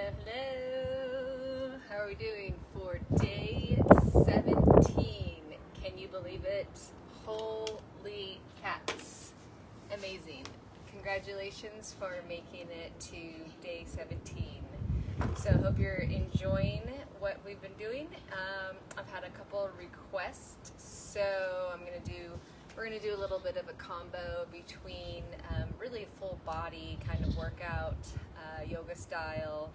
Hello. How are we doing for day 17? Can you believe it? Holy cats. Amazing. Congratulations for making it to day 17. So I hope you're enjoying what we've been doing. I've had a couple of requests, so we're gonna do a little bit of a combo between really a full body kind of workout, yoga style.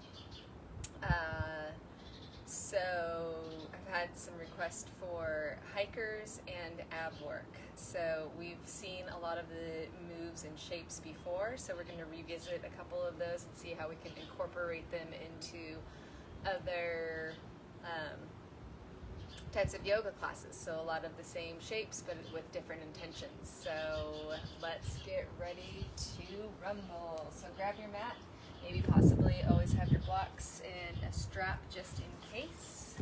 So I've had some requests for hikers and ab work. So we've seen a lot of the moves and shapes before, so we're going to revisit a couple of those and see how we can incorporate them into other types of yoga classes. So a lot of the same shapes, but with different intentions. So let's get ready to rumble. So grab your mat. Maybe possibly always have your blocks and a strap just in case.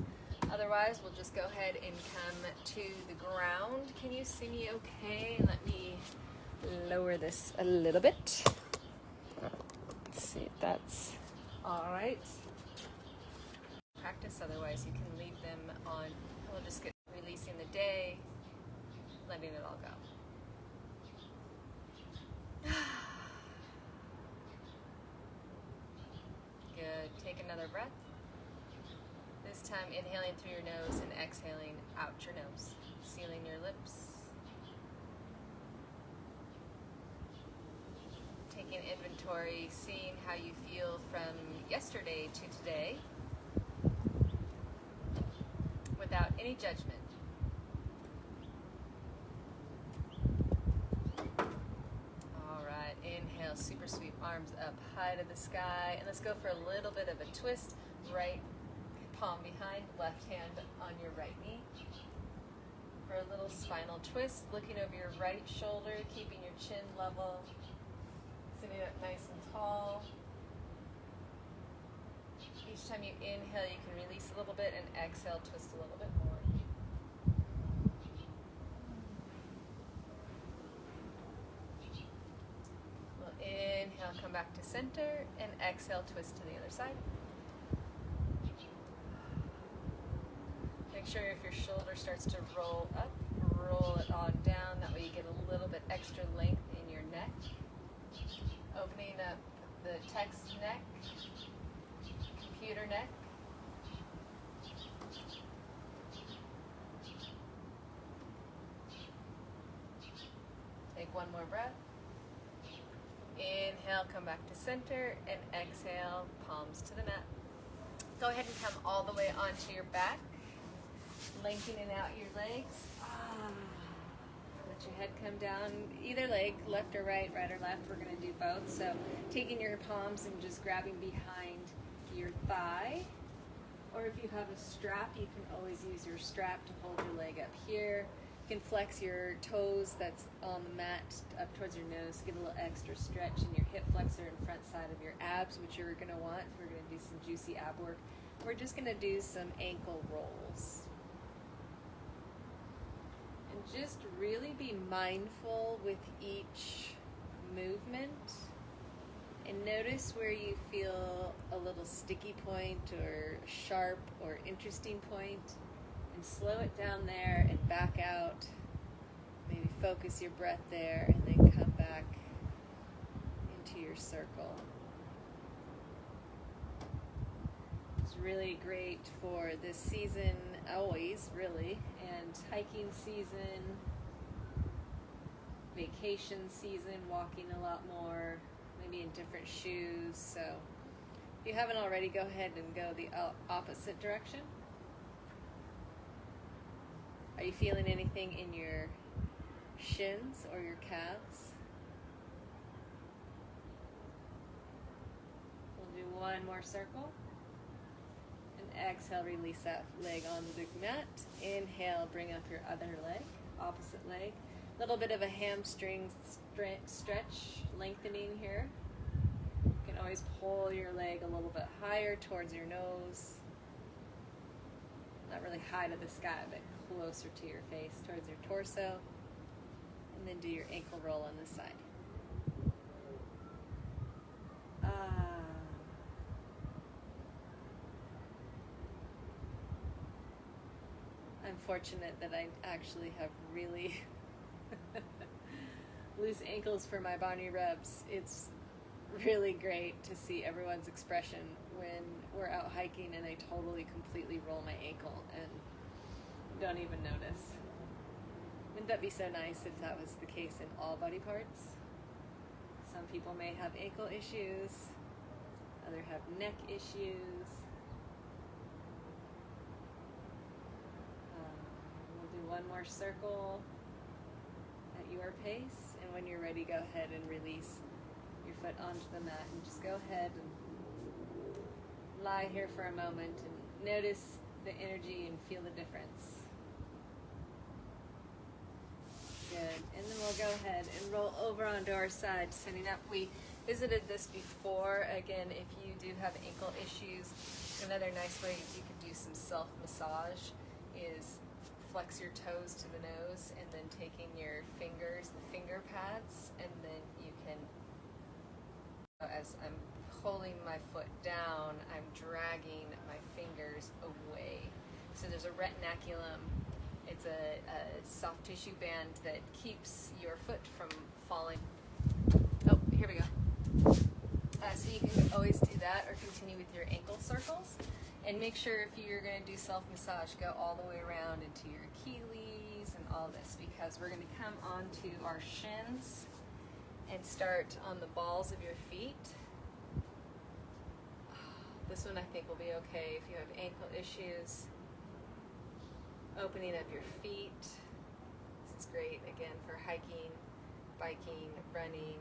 Otherwise, we'll just go ahead and come to the ground. Can you see me okay? Let me lower this a little bit. Let's see if that's all right. Practice, otherwise you can leave them on. We'll just get releasing the day, letting it all go. Good. Take another breath. This time inhaling through your nose and exhaling out your nose. Sealing your lips. Taking inventory, seeing how you feel from yesterday to today without any judgment. Inhale, super sweep, arms up high to the sky. And let's go for a little bit of a twist. Right palm behind, left hand on your right knee. For a little spinal twist, looking over your right shoulder, keeping your chin level. Sitting up nice and tall. Each time you inhale, you can release a little bit, and exhale, twist a little bit more. Inhale, come back to center, and exhale, twist to the other side. Make sure if your shoulder starts to roll up, roll it on down. That way you get a little bit extra length in your neck. Opening up the text neck, computer neck. Take one more breath. Inhale, come back to center, and exhale, palms to the mat. Go ahead and come all the way onto your back, lengthening out your legs. Let your head come down, either leg, left or right, right or left. We're going to do both. So taking your palms and just grabbing behind your thigh. Or if you have a strap, you can always use your strap to hold your leg up here. You can flex your toes that's on the mat up towards your nose, get a little extra stretch in your hip flexor and front side of your abs, which you're going to want. We're going to do some juicy ab work. We're just going to do some ankle rolls. And just really be mindful with each movement. And notice where you feel a little sticky point or sharp or interesting point. And slow it down there and back out. Maybe focus your breath there and then come back into your circle. It's really great for this season, always really, and hiking season, vacation season, walking a lot more, maybe in different shoes. So if you haven't already, go ahead and go the opposite direction. Are you feeling anything in your shins or your calves? We'll do one more circle. And exhale, release that leg on the mat. Inhale, bring up your other leg, opposite leg. A little bit of a hamstring stretch, lengthening here. You can always pull your leg a little bit higher towards your nose. Not really high to the sky, but closer to your face, towards your torso. And then do your ankle roll on this side. fortunate that I actually have really loose ankles for my Bonnie Rebs. It's really great to see everyone's expression when we're out hiking and I totally completely roll my ankle and don't even notice. Wouldn't that be so nice if that was the case in all body parts? Some people may have ankle issues, others have neck issues. We'll do one more circle at your pace, and when you're ready, go ahead and release your foot onto the mat and just go ahead and lie here for a moment and notice the energy and feel the difference. Good. And then we'll go ahead and roll over onto our side, sitting up. We visited this before. Again, if you do have ankle issues, another nice way you can do some self-massage is flex your toes to the nose and then taking your fingers, the finger pads, and then you can, as I'm holding my foot down, I'm dragging my fingers away. So there's a retinaculum. It's a soft tissue band that keeps your foot from falling. Oh, here we go. So you can always do that or continue with your ankle circles. And make sure if you're going to do self-massage, go all the way around into your Achilles and all this, because we're going to come onto our shins and start on the balls of your feet. This one I think will be okay if you have ankle issues. Opening up your feet. This is great, again, for hiking, biking, running,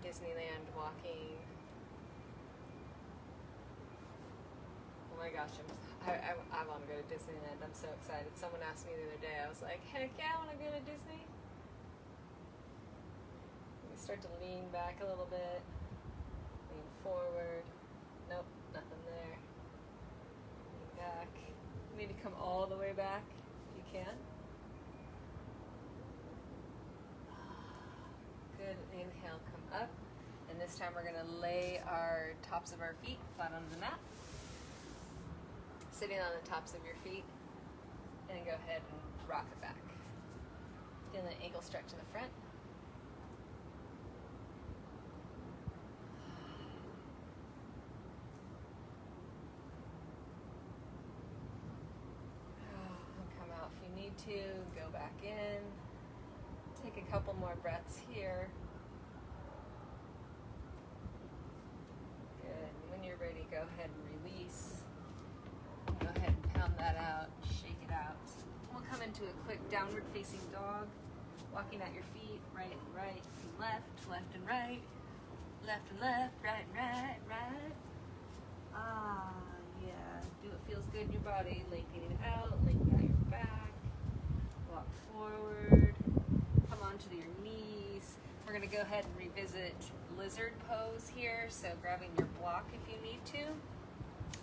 Disneyland, walking. Oh my gosh, I want to go to Disneyland. I'm so excited. Someone asked me the other day, I was like, heck yeah, I want to go to Disney. We start to lean back a little bit, lean forward. Nope, nothing there. Lean back. You need to come all the way back if you can. Good. Inhale, come up. And this time we're going to lay our tops of our feet flat on the mat. Sitting on the tops of your feet. And go ahead and rock it back. Feel the ankle stretch in the front. Come out if you need to. Go back in. Take a couple more breaths here. Good. When you're ready, go ahead and release. Go ahead and pound that out. Shake it out. We'll come into a quick downward facing dog. Walking at your feet, right and right and left, left and right, left and left, right and right, right. Ah, yeah. Do what feels good in your body. Lengthening out, lengthening out your back. Walk forward. Come onto your knees. We're going to go ahead and revisit lizard pose here. So grabbing your block if you need to.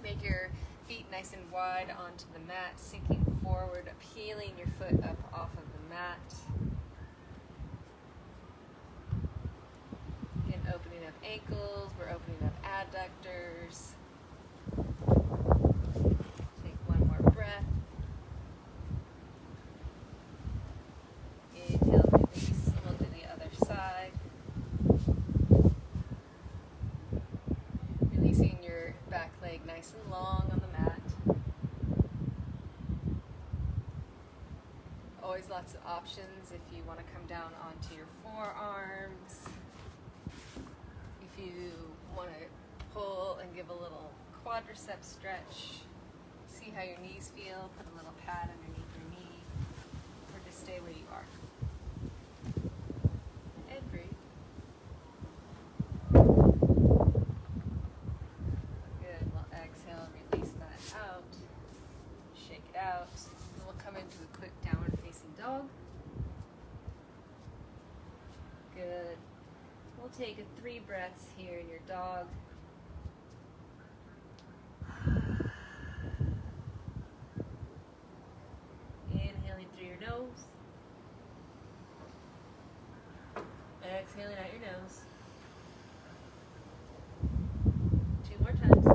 Make your feet nice and wide onto the mat, sinking forward, peeling your foot up off of the mat. And opening up ankles, we're opening up adductors. Take one more breath. Inhale, release, and we'll do the other side. Releasing your back leg nice and long on the mat. Always lots of options if you want to come down onto your forearms. If you want to pull and give a little quadricep stretch, see how your knees feel, put a little pad underneath your knee, or just stay where you are. And breathe. Good. We'll exhale and release that out. Shake it out. And we'll come into a quick downward facing dog. Good. We'll take 3 breaths here in your dog. Inhaling through your nose. Exhaling out your nose. 2 more times.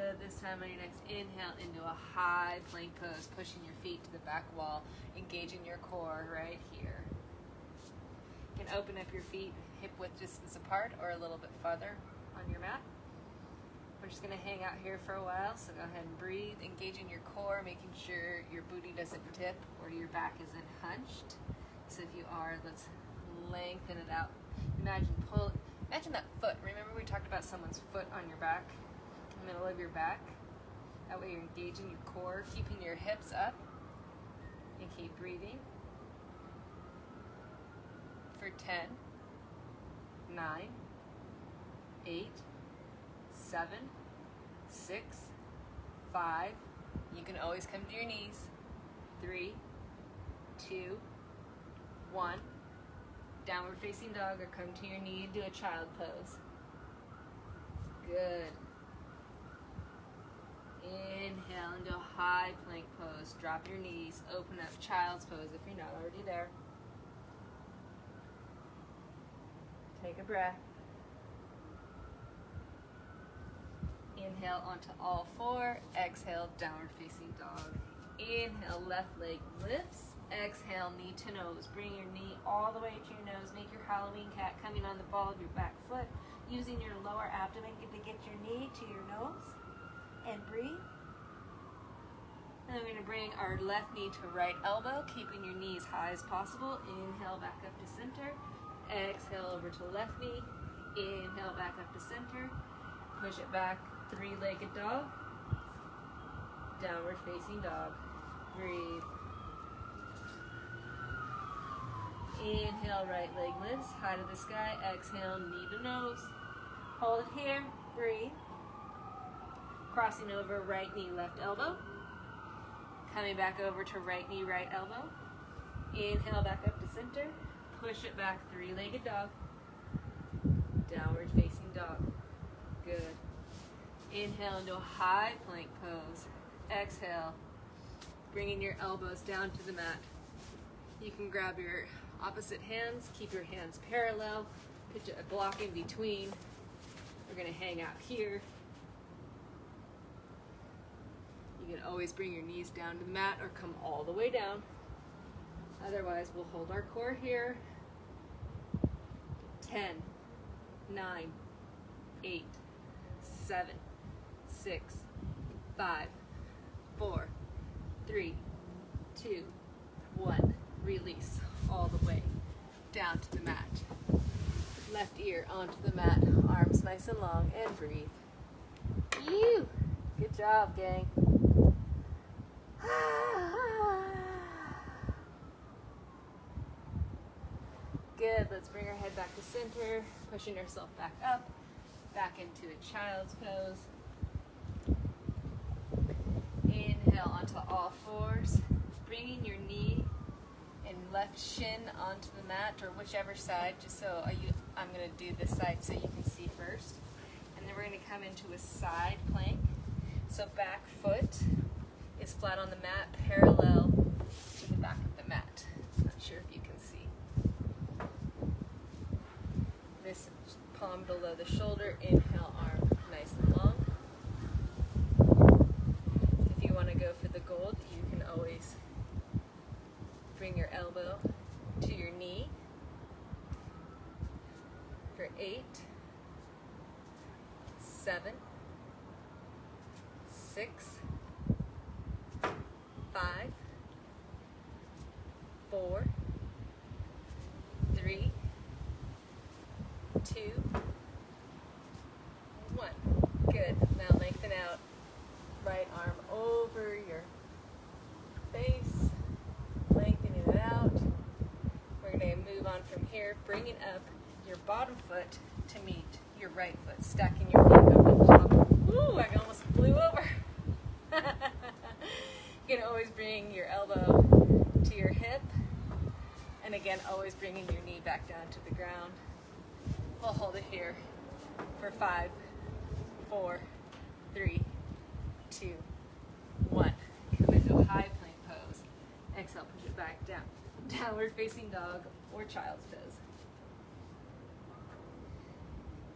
Good. This time on your next inhale into a high plank pose, pushing your feet to the back wall, engaging your core right here. You can open up your feet hip width distance apart or a little bit farther on your mat. We're just going to hang out here for a while, so go ahead and breathe, engaging your core, making sure your booty doesn't tip or your back isn't hunched. So if you are, let's lengthen it out. Imagine that foot. Remember we talked about someone's foot on your back, in the middle of your back? That way you're engaging your core, keeping your hips up, and keep breathing. For 10, 9, 8, 7, 6, 5. You can always come to your knees. 3, 2, 1. Downward facing dog, or come to your knee and do a child pose. Good. Inhale into a high plank pose. Drop your knees, open up child's pose if you're not already there. Take a breath. Inhale onto all four. Exhale, downward facing dog. Inhale, left leg lifts. Exhale, knee to nose. Bring your knee all the way to your nose. Make your Halloween cat coming on the ball of your back foot. Using your lower abdomen to get your knee to your nose. And breathe. And then we're going to bring our left knee to right elbow, keeping your knees high as possible. Inhale, back up to center. Exhale over to left knee. Inhale, back up to center. Push it back, three-legged dog. Downward facing dog. Breathe. Inhale, right leg lifts, high to the sky. Exhale, knee to nose. Hold it here, breathe. Crossing over right knee, left elbow. Coming back over to right knee, right elbow. Inhale, back up to center. Push it back, three-legged dog. Downward facing dog. Good. Inhale into a high plank pose. Exhale, bringing your elbows down to the mat. You can grab your opposite hands, keep your hands parallel, put a block in between. We're going to hang out here. You can always bring your knees down to the mat or come all the way down. Otherwise, we'll hold our core here. 10, 9, 8, 7, 6, 5, 4, 3, 2, 1. Release all the way down to the mat. Left ear onto the mat, arms nice and long, and breathe. You. Good job, gang. Good, let's bring our head back to center, pushing ourselves back up, back into a child's pose. Inhale onto all fours, bringing your knee and left shin onto the mat, or whichever side, just so I'm going to do this side so you can see first. And then we're going to come into a side plank. So back foot is flat on the mat, parallel to the back of the mat. Not sure if you can see. This palm below the shoulder, inhale, arm nice and long. If you want to go for the gold, you can always bring your elbow to your knee for 8, 7, 6, 5, 4, 3, 2, 1. Good. Now lengthen out. Right arm over your face. Lengthening it out. We're going to move on from here, bringing up your bottom foot to meet your right foot, stacking your feet up on top. Ooh, I almost flew over. You can always bring your elbow to your hip, and again, always bringing your knee back down to the ground. We'll hold it here for 5, 4, 3, 2, 1. Come into a high plank pose. Exhale, push it back down. Downward facing dog or child's pose.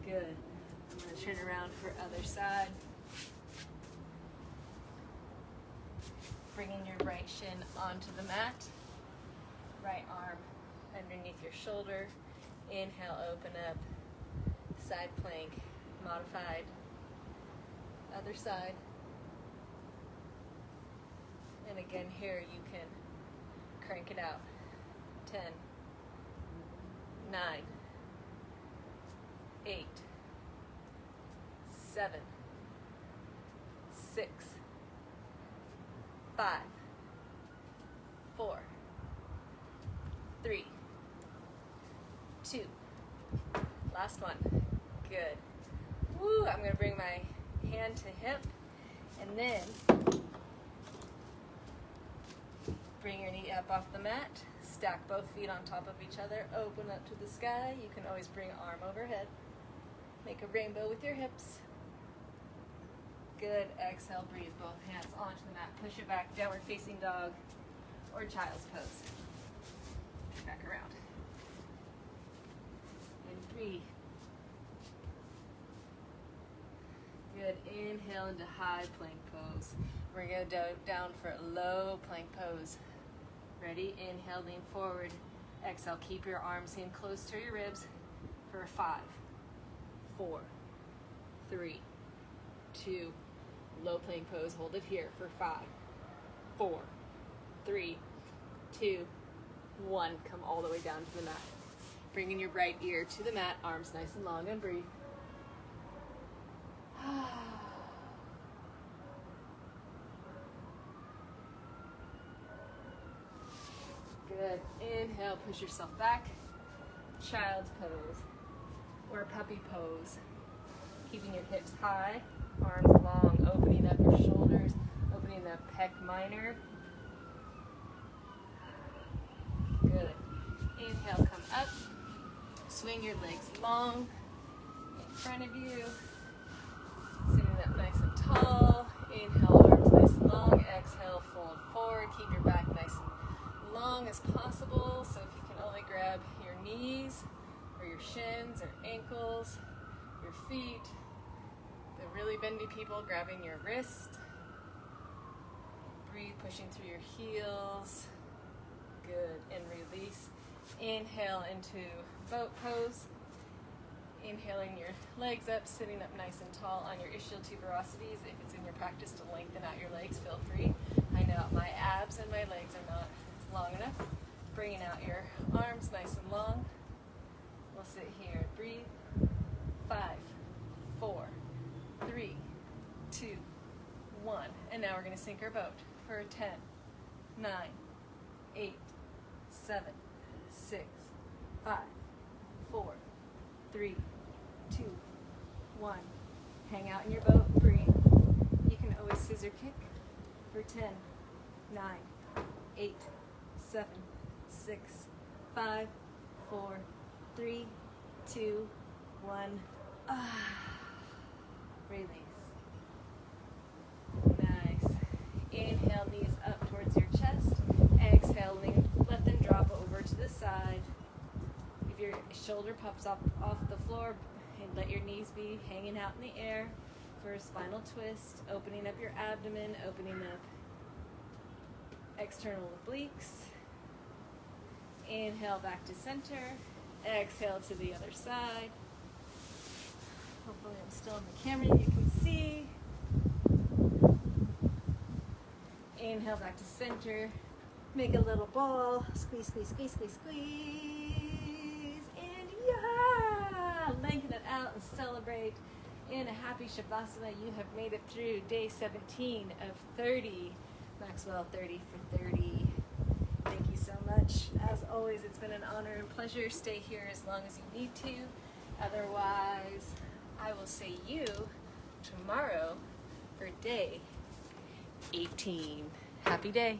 Good. I'm going to turn around for other side. Bringing your right shin onto the mat. Right arm underneath your shoulder. Inhale, open up. Side plank, modified. Other side. And again here you can crank it out. 10, 9, 8, 7, 6, 5, 4, 3, 2. Last one. Good. Woo! I'm going to bring my hand to hip and then bring your knee up off the mat. Stack both feet on top of each other. Open up to the sky. You can always bring arm overhead. Make a rainbow with your hips. Good. Exhale, breathe both hands onto the mat. Push it back, downward facing dog or child's pose. Back around. And breathe. Good. Inhale into high plank pose. We're going to go down for a low plank pose. Ready? Inhale, lean forward. Exhale, keep your arms in close to your ribs for 5, 4, 3, 2, low plank pose. Hold it here for 5, 4, 3, 2, 1. Come all the way down to the mat. Bringing your right ear to the mat, arms nice and long, and breathe. Good. Inhale, push yourself back. Child's pose or puppy pose. Keeping your hips high, arms long, opening up your shoulders, opening the pec minor. Good. Inhale, come up. Swing your legs long in front of you. Sitting up nice and tall. Inhale, arms nice and long. Exhale, fold forward. Keep your back nice and long as possible. So if you can only grab your knees or your shins or ankles, your feet, the really bendy people grabbing your wrist. Breathe, pushing through your heels. Good, and release. Inhale into boat pose. Inhaling your legs up, sitting up nice and tall on your ischial tuberosities. If it's in your practice to lengthen out your legs, feel free. I know my abs and my legs are not long enough. Bringing out your arms nice and long. We'll sit here. Breathe. 5, 4, 3, 2, 1. And now we're going to sink our boat for 10, 9, 8, 7, 6, 5, 4, 3, 2, 1. Hang out in your boat. Breathe. You can always scissor kick for 10, 9, 8, 7, 6, 5, 4, 3, 2, 1. Release. Nice. Inhale, knees up towards your chest. Exhale, let them drop over to the side. If your shoulder pops up off the floor, and let your knees be hanging out in the air for a spinal twist. Opening up your abdomen, opening up external obliques. Inhale back to center. Exhale to the other side. Hopefully I'm still in the camera and you can see. Inhale back to center. Make a little ball. Squeeze, squeeze, squeeze, squeeze, squeeze. And yeah! Lengthen it out and celebrate. In a happy Shavasana, you have made it through day 17 of 30. Maxwell 30 for 30. Thank you so much. As always, it's been an honor and pleasure. Stay here as long as you need to. Otherwise, I will see you tomorrow for day 18. Happy day.